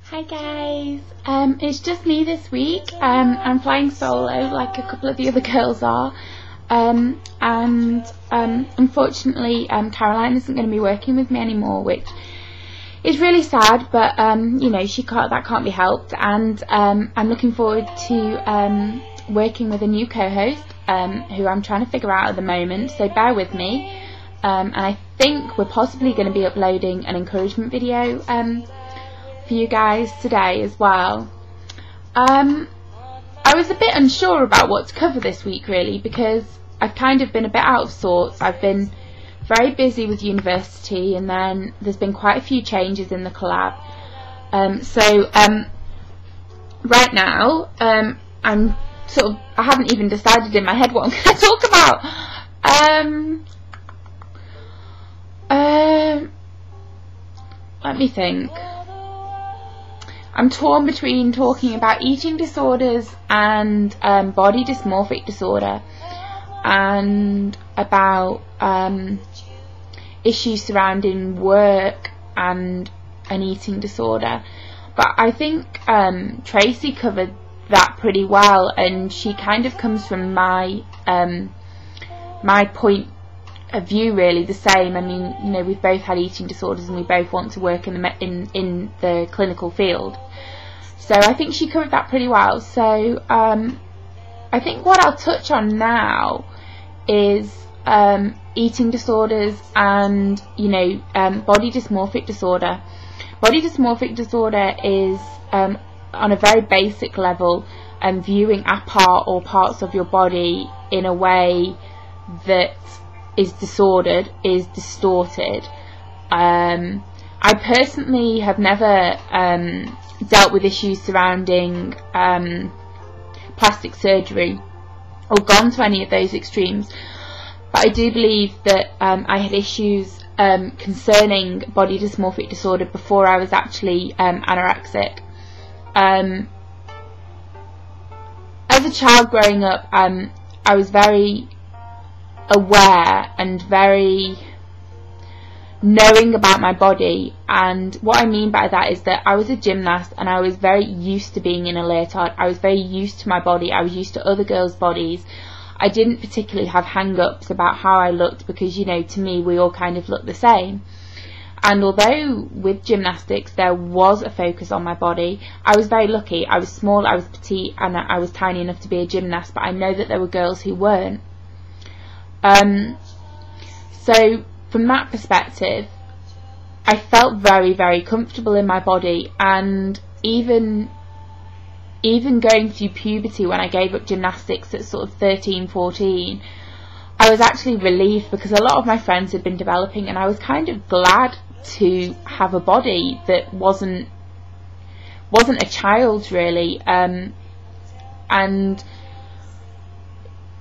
Hi guys, it's just me this week. I'm flying solo like a couple of the other girls are, and unfortunately Caroline isn't going to be working with me anymore, which is really sad, but you know, that can't be helped, and I'm looking forward to working with a new co-host who I'm trying to figure out at the moment, so bear with me. And I think we're possibly going to be uploading an encouragement video for you guys today as well. I was a bit unsure about what to cover this week really, because I've kind of been a bit out of sorts. I've been very busy with university, and then there's been quite a few changes in the collab. Right now I haven't even decided in my head what I'm going to talk about. Let me think. I'm torn between talking about eating disorders and body dysmorphic disorder, and about issues surrounding work and an eating disorder. But I think Tracy covered that pretty well, and she kind of comes from my point of view really the same. I mean, you know, we've both had eating disorders and we both want to work in the clinical field, so I think she covered that pretty well. So I think what I'll touch on now is eating disorders and, you know, body dysmorphic disorder. Body dysmorphic disorder is on a very basic level viewing a part or parts of your body in a way that is disordered, is distorted. I personally have never dealt with issues surrounding plastic surgery or gone to any of those extremes, but I do believe that I had issues concerning body dysmorphic disorder before I was actually anorexic. As a child growing up, I was very aware and very knowing about my body, and what I mean by that is that I was a gymnast and I was very used to being in a leotard. I was very used to my body. I was used to other girls' bodies. I didn't particularly have hang-ups about how I looked, because, you know, to me we all kind of look the same. And although with gymnastics there was a focus on my body, I was very lucky. I was small, I was petite, and I was tiny enough to be a gymnast, but I know that there were girls who weren't. So from that perspective, I felt very, very comfortable in my body, and even going through puberty, when I gave up gymnastics at sort of 13, 14, I was actually relieved, because a lot of my friends had been developing, and I was kind of glad to have a body that wasn't a child's really. And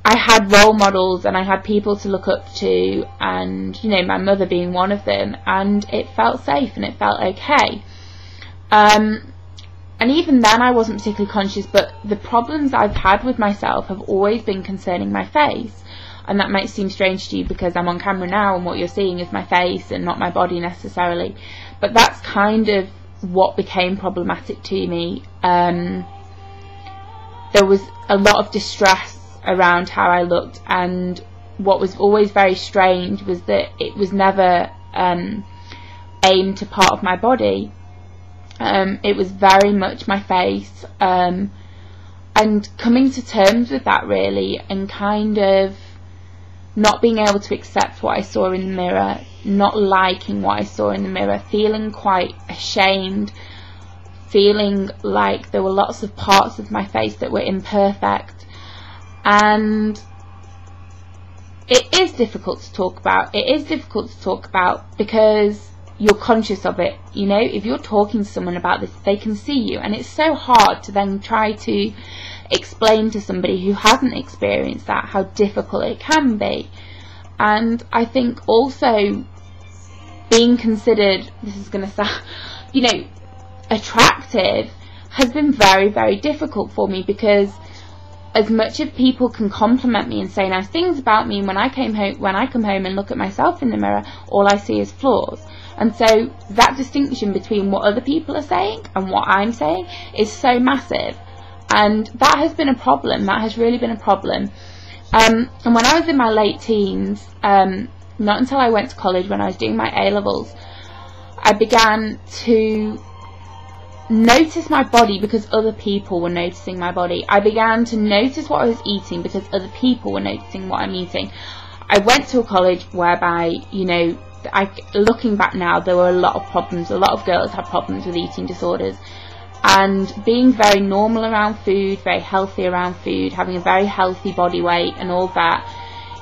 I had role models and I had people to look up to, and, you know, my mother being one of them, and it felt safe and it felt okay. And even then I wasn't particularly conscious, but the problems I've had with myself have always been concerning my face. And that might seem strange to you because I'm on camera now and what you're seeing is my face and not my body necessarily, but that's kind of what became problematic to me. There was a lot of distress around how I looked, and what was always very strange was that it was never aimed to part of my body. It was very much my face, and coming to terms with that really, and kind of not being able to accept what I saw in the mirror, not liking what I saw in the mirror, feeling quite ashamed, feeling like there were lots of parts of my face that were imperfect. And it is difficult to talk about. It is difficult to talk about because you're conscious of it. You know, if you're talking to someone about this, they can see you, and it's so hard to then try to explain to somebody who hasn't experienced that how difficult it can be. And I think also being considered, this is going to sound, you know, attractive, has been very, very difficult for me, because as much as people can compliment me and say nice things about me, when I come home and look at myself in the mirror, all I see is flaws. And so that distinction between what other people are saying and what I'm saying is so massive, and that has been a problem. That has really been a problem. And when I was in my late teens, not until I went to college, when I was doing my A-levels, I began to notice my body because other people were noticing my body. I began to notice what I was eating because other people were noticing what I'm eating. I went to a college whereby, you know, looking back now, there were a lot of problems. A lot of girls had problems with eating disorders, and being very normal around food, very healthy around food, having a very healthy body weight and all that,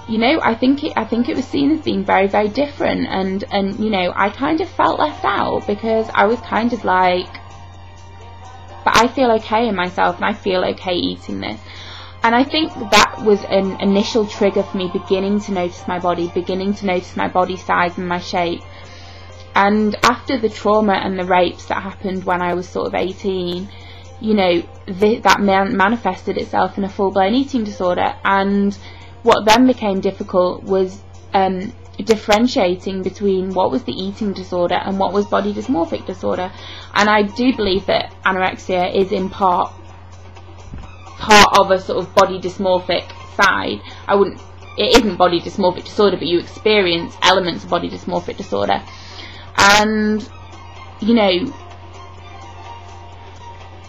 you know, I think it was seen as being very, very different, and you know, I kind of felt left out because I was kind of like, but I feel okay in myself and I feel okay eating this. And I think that was an initial trigger for me beginning to notice my body, beginning to notice my body size and my shape. And after the trauma and the rapes that happened when I was sort of 18, you know, that manifested itself in a full-blown eating disorder. And what then became difficult was differentiating between what was the eating disorder and what was body dysmorphic disorder. And I do believe that anorexia is in part of a sort of body dysmorphic side. It isn't body dysmorphic disorder, but you experience elements of body dysmorphic disorder. And you know,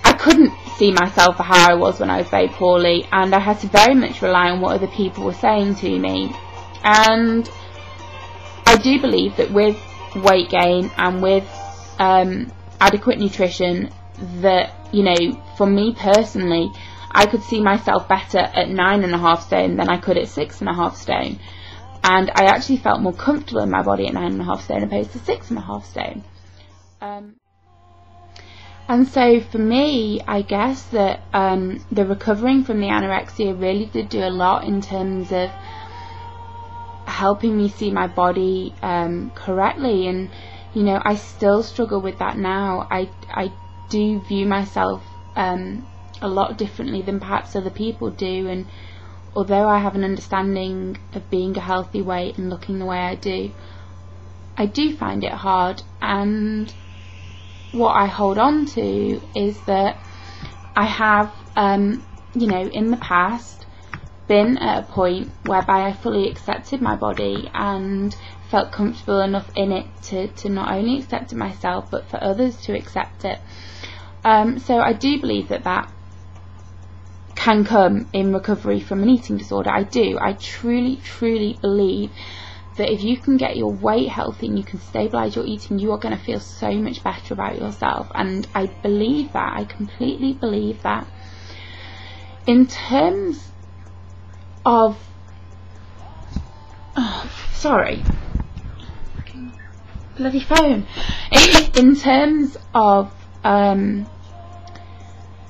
I couldn't see myself for how I was when I was very poorly, and I had to very much rely on what other people were saying to me. And I do believe that with weight gain and with adequate nutrition, that, you know, for me personally, I could see myself better at 9.5 stone than I could at 6.5 stone. And I actually felt more comfortable in my body at 9.5 stone opposed to 6.5 stone. And so for me, I guess that the recovering from the anorexia really did do a lot in terms of helping me see my body correctly. And you know, I still struggle with that now. I do view myself a lot differently than perhaps other people do, and although I have an understanding of being a healthy weight and looking the way I do find it hard. And what I hold on to is that I have you know, in the past been at a point whereby I fully accepted my body and felt comfortable enough in it to not only accept it myself but for others to accept it. So I do believe that can come in recovery from an eating disorder. I truly believe that if you can get your weight healthy and you can stabilise your eating, you are going to feel so much better about yourself. And I believe that, I completely believe that. In terms of sorry, bloody phone. In terms of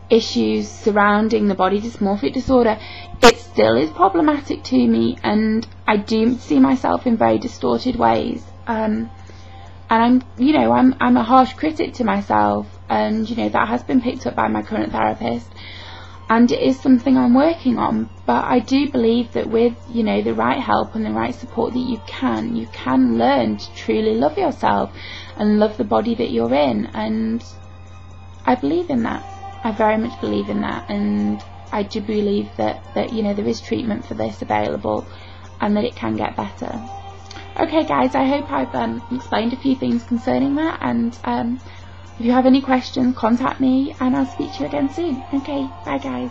issues surrounding the body dysmorphic disorder, it still is problematic to me, and I do see myself in very distorted ways. And I'm a harsh critic to myself, and you know, that has been picked up by my current therapist, and it is something I'm working on. But I do believe that with, you know, the right help and the right support, that you can learn to truly love yourself and love the body that you're in. And I believe in that. I very much believe in that, and I do believe that you know, there is treatment for this available and that it can get better. Okay guys, I hope I've explained a few things concerning that, and if you have any questions, contact me and I'll speak to you again soon. Okay, bye guys.